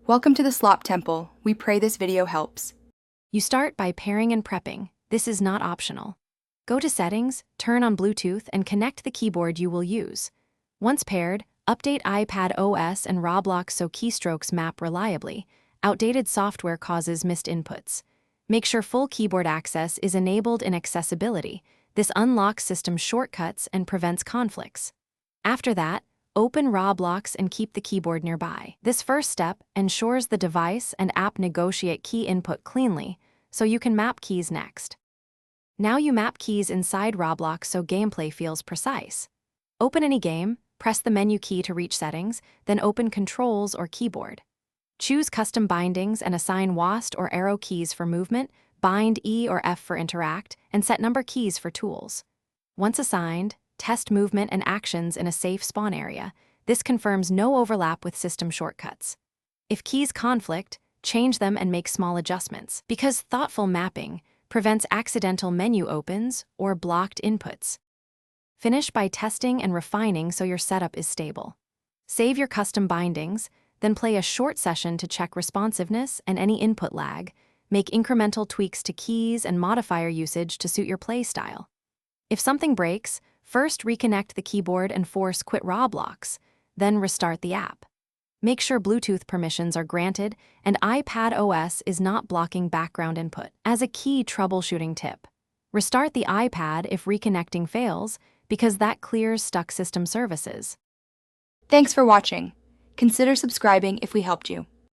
Welcome to the Slop Temple. We pray this video helps. You start by pairing and prepping. This is not optional. Go to Settings, turn on Bluetooth, and connect the keyboard you will use. Once paired, update iPad OS and Roblox so keystrokes map reliably. Outdated software causes missed inputs. Make sure full keyboard access is enabled in Accessibility. This unlocks system shortcuts and prevents conflicts. After that, open Roblox and keep the keyboard nearby. This first step ensures the device and app negotiate key input cleanly, so you can map keys next. Now you map keys inside Roblox so gameplay feels precise. Open any game, press the menu key to reach settings, then open Controls or Keyboard. Choose custom bindings and assign WASD or arrow keys for movement, bind E or F for interact, and set number keys for tools. Once assigned, test movement and actions in a safe spawn area. This confirms no overlap with system shortcuts. If keys conflict, change them and make small adjustments, because thoughtful mapping prevents accidental menu opens or blocked inputs. Finish by testing and refining so your setup is stable. Save your custom bindings, then play a short session to check responsiveness and any input lag. Make incremental tweaks to keys and modifier usage to suit your play style. If something breaks, first reconnect the keyboard and force quit Roblox, then restart the app. Make sure Bluetooth permissions are granted and iPad OS is not blocking background input. As a key troubleshooting tip, restart the iPad if reconnecting fails, because that clears stuck system services. Thanks for watching. Consider subscribing if we helped you.